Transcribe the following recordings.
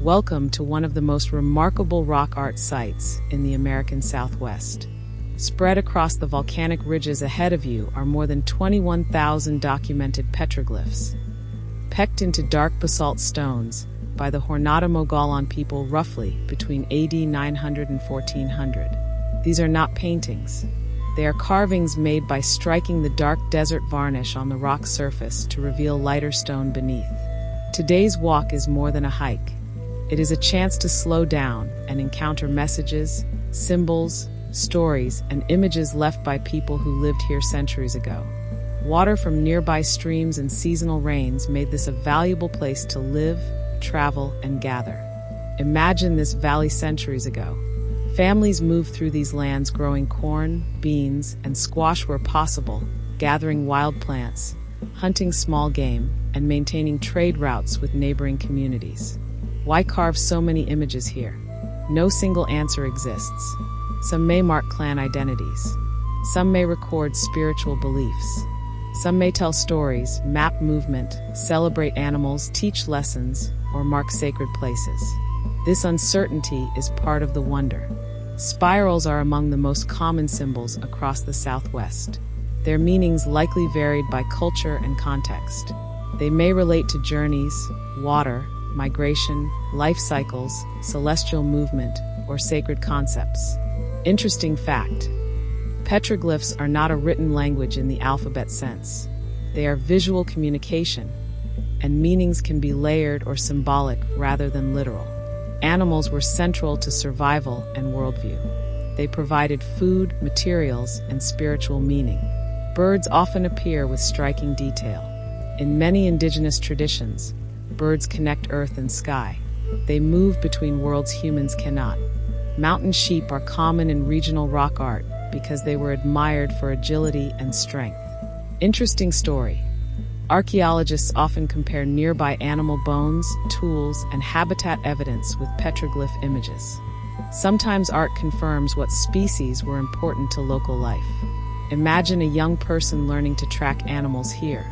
Welcome to one of the most remarkable rock art sites in the American Southwest. Spread across the volcanic ridges ahead of you are more than 21,000 documented petroglyphs, pecked into dark basalt stones by the Jornada Mogollon people roughly between AD 900 and 1400. These are not paintings. They are carvings made by striking the dark desert varnish on the rock surface to reveal lighter stone beneath. Today's walk is more than a hike. It is a chance to slow down and encounter messages, symbols, stories, and images left by people who lived here centuries ago. Water from nearby streams and seasonal rains made this a valuable place to live, travel, and gather. Imagine this valley centuries ago. Families moved through these lands growing corn, beans, and squash where possible, gathering wild plants, hunting small game, and maintaining trade routes with neighboring communities. Why carve so many images here? No single answer exists. Some may mark clan identities. Some may record spiritual beliefs. Some may tell stories, map movement, celebrate animals, teach lessons, or mark sacred places. This uncertainty is part of the wonder. Spirals are among the most common symbols across the Southwest. Their meanings likely varied by culture and context. They may relate to journeys, water, migration, life cycles, celestial movement, or sacred concepts. Interesting fact: petroglyphs are not a written language in the alphabet sense. They are visual communication, and meanings can be layered or symbolic rather than literal. Animals were central to survival and worldview. They provided food, materials, and spiritual meaning. Birds often appear with striking detail. In many indigenous traditions, birds connect earth and sky. They move between worlds humans cannot. Mountain sheep are common in regional rock art because they were admired for agility and strength. Interesting story. Archaeologists often compare nearby animal bones, tools, and habitat evidence with petroglyph images. Sometimes art confirms what species were important to local life. Imagine a young person learning to track animals here,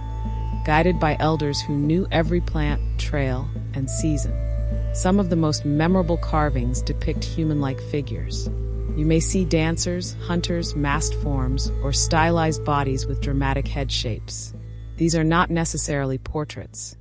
guided by elders who knew every plant, trail, and season. Some of the most memorable carvings depict human-like figures. You may see dancers, hunters, masked forms, or stylized bodies with dramatic head shapes. These are not necessarily portraits.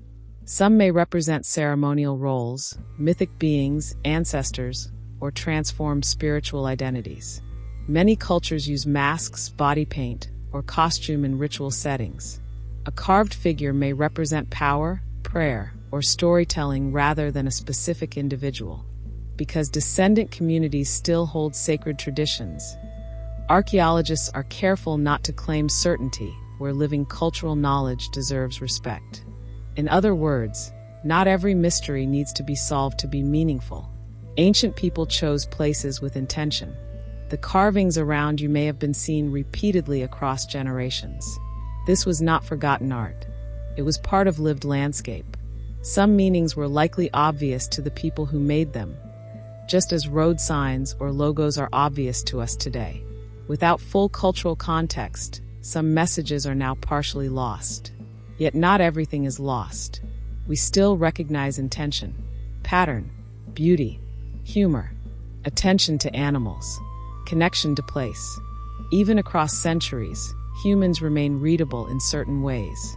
Some may represent ceremonial roles, mythic beings, ancestors, or transformed spiritual identities. Many cultures use masks, body paint, or costume in ritual settings. A carved figure may represent power, prayer, or storytelling rather than a specific individual. Because descendant communities still hold sacred traditions, archaeologists are careful not to claim certainty where living cultural knowledge deserves respect. In other words, not every mystery needs to be solved to be meaningful. Ancient people chose places with intention. The carvings around you may have been seen repeatedly across generations. This was not forgotten art. It was part of lived landscape. Some meanings were likely obvious to the people who made them, just as road signs or logos are obvious to us today. Without full cultural context, some messages are now partially lost. Yet not everything is lost. We still recognize intention, pattern, beauty, humor, attention to animals, connection to place. Even across centuries, humans remain readable in certain ways.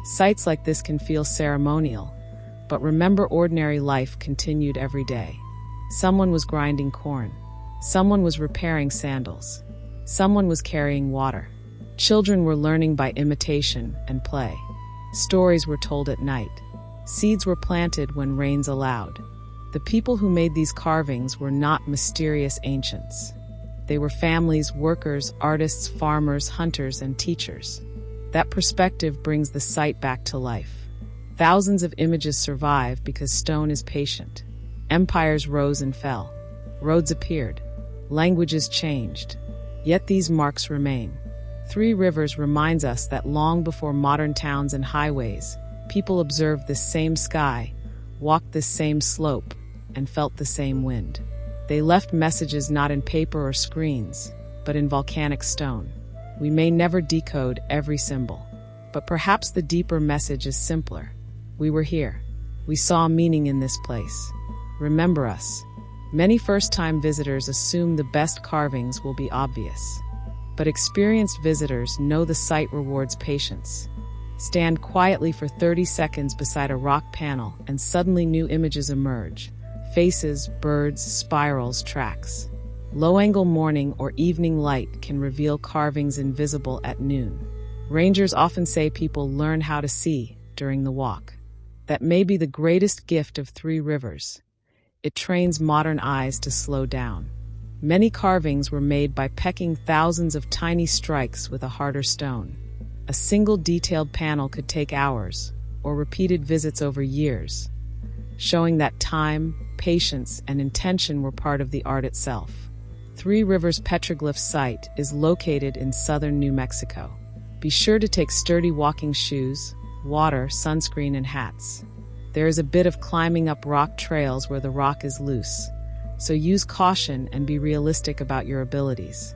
Sites like this can feel ceremonial, but remember, ordinary life continued every day. Someone was grinding corn. Someone was repairing sandals. Someone was carrying water. Children were learning by imitation and play. Stories were told at night. Seeds were planted when rains allowed. The people who made these carvings were not mysterious ancients. They were families, workers, artists, farmers, hunters, and teachers. That perspective brings the site back to life. Thousands of images survive because stone is patient. Empires rose and fell. Roads appeared. Languages changed. Yet these marks remain. Three Rivers reminds us that long before modern towns and highways, people observed this same sky, walked this same slope, and felt the same wind. They left messages not in paper or screens, but in volcanic stone. We may never decode every symbol, but perhaps the deeper message is simpler. We were here. We saw meaning in this place. remember us. Many first-time visitors assume the best carvings will be obvious. But experienced visitors know the site rewards patience. Stand quietly for 30 seconds beside a rock panel and suddenly new images emerge. Faces, birds, spirals, tracks. Low-angle morning or evening light can reveal carvings invisible at noon. Rangers often say people learn how to see during the walk. That may be the greatest gift of Three Rivers. It trains modern eyes to slow down. Many carvings were made by pecking thousands of tiny strikes with a harder stone. A single detailed panel could take hours, or repeated visits over years, showing that time, patience, and intention were part of the art itself. Three Rivers Petroglyph Site is located in southern New Mexico. Be sure to take sturdy walking shoes, water, sunscreen, and hats. There is a bit of climbing up rock trails where the rock is loose, so use caution and be realistic about your abilities.